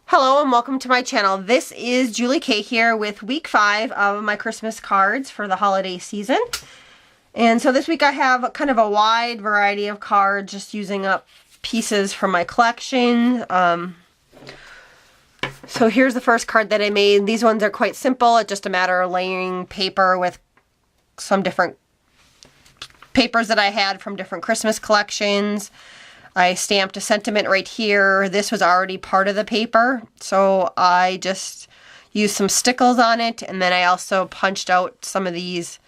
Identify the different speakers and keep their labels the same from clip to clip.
Speaker 1: Hello and welcome to my channel. This is Julie K here with week 5 of my Christmas cards for the holiday season. And so this week I have kind of a wide variety of cards, just using up pieces from my collection. So here's the first card that I made. These ones are quite simple. It's just a matter of layering paper with some different papers that I had from different Christmas collections. I stamped a sentiment right here. This was already part of the paper, so I just used some stickles on it, and then I also punched out some of these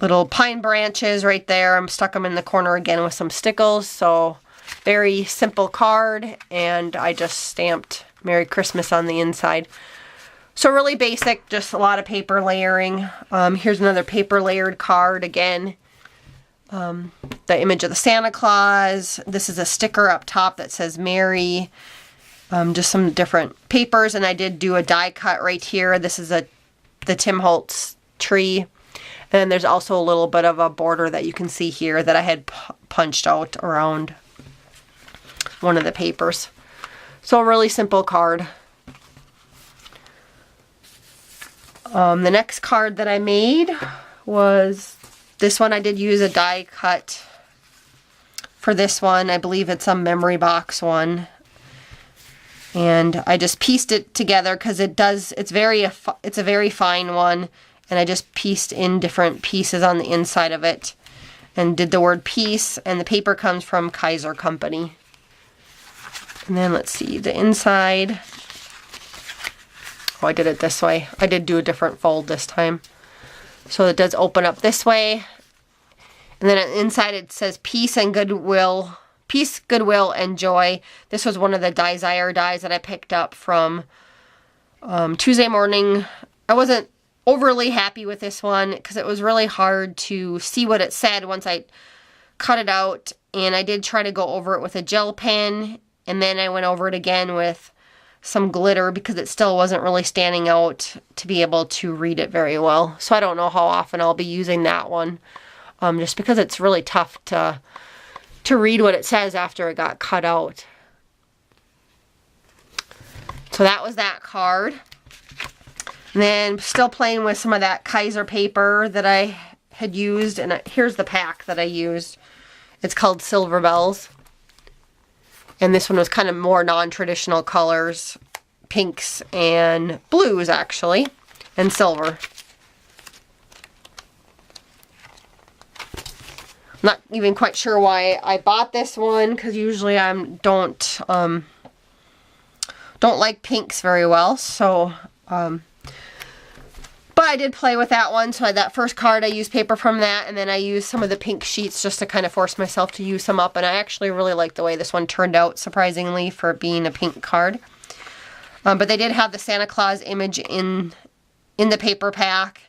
Speaker 1: little pine branches right there. I'm stuck them in the corner again with some stickles, so very simple card, and I just stamped Merry Christmas on the inside. So really basic, just a lot of paper layering. Here's another paper layered card again. The image of the Santa Claus. This is a sticker up top that says Merry. Just some different papers, and I did do a die cut right here. This is the Tim Holtz tree. And then there's also a little bit of a border that you can see here that I had punched out around one of the papers. So a really simple card. The next card that I made was this one. I did use a die cut for this one. I believe it's a memory box one. And I just pieced it together because it's a very fine one. And I just pieced in different pieces on the inside of it. And did the word peace. And the paper comes from Kaiser Company. And then let's see, the inside. Oh, I did it this way. I did do a different fold this time. So it does open up this way. And then inside it says peace and goodwill. Peace, goodwill, and joy. This was one of the Desire dies that I picked up from Tuesday morning. I wasn't overly happy with this one because it was really hard to see what it said once I cut it out. And I did try to go over it with a gel pen. And then I went over it again with some glitter because it still wasn't really standing out to be able to read it very well. So I don't know how often I'll be using that one. Just because it's really tough to read what it says after it got cut out. So that was that card. And then still playing with some of that Kaiser paper that I had used. And here's the pack that I used. It's called Silver Bells. And this one was kind of more non-traditional colors. Pinks and blues, actually. And silver. Not even quite sure why I bought this one, because usually I don't like pinks very well. So, but I did play with that one. So that first card I used paper from that, and then I used some of the pink sheets just to kind of force myself to use some up. And I actually really like the way this one turned out, surprisingly, for being a pink card. But they did have the Santa Claus image in the paper pack,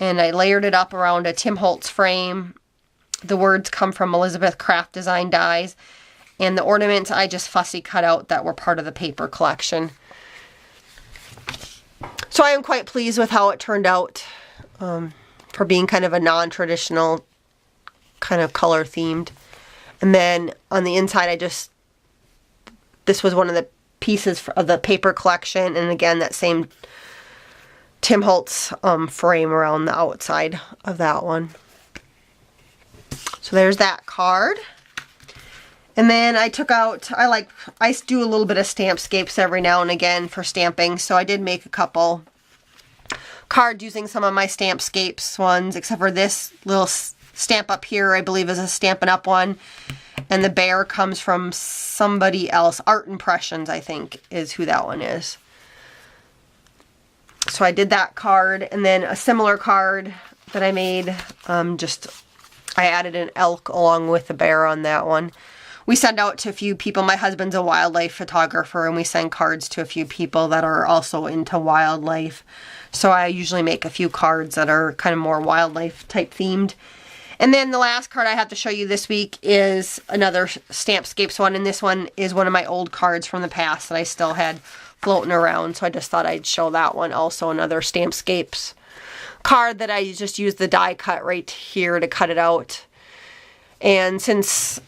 Speaker 1: and I layered it up around a Tim Holtz frame. The words come from Elizabeth Craft Design dies. And the ornaments I just fussy cut out that were part of the paper collection. So I am quite pleased with how it turned out for being kind of a non-traditional kind of color themed. And then on the inside this was one of the pieces of the paper collection. And again, that same Tim Holtz frame around the outside of that one. So there's that card. And then I took out, I do a little bit of Stampscapes every now and again for stamping. So I did make a couple cards using some of my Stampscapes ones, except for this little stamp up here, I believe is a Stampin' Up one. And the bear comes from somebody else. Art Impressions, I think, is who that one is. So I did that card. And then a similar card that I made, I added an elk along with the bear on that one. We send out to a few people. My husband's a wildlife photographer, and we send cards to a few people that are also into wildlife. So I usually make a few cards that are kind of more wildlife type themed. And then the last card I have to show you this week is another Stampscapes one. And this one is one of my old cards from the past that I still had floating around. So I just thought I'd show that one also, another Stampscapes card that I just used the die cut right here to cut it out. And since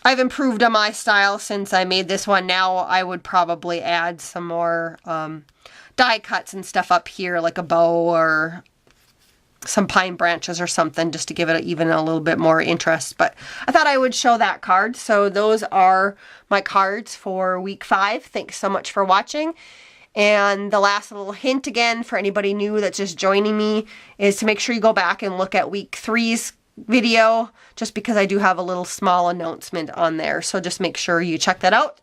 Speaker 1: I've improved on my style since I made this one. Now I would probably add some more die cuts and stuff up here, like a bow or some pine branches or something, just to give it even a little bit more interest. But I thought I would show that card. So those are my cards for week 5. Thanks so much for watching. And the last little hint again for anybody new that's just joining me is to make sure you go back and look at week 3's video, just because I do have a little small announcement on there. So just make sure you check that out.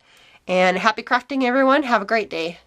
Speaker 1: And happy crafting, everyone. Have a great day.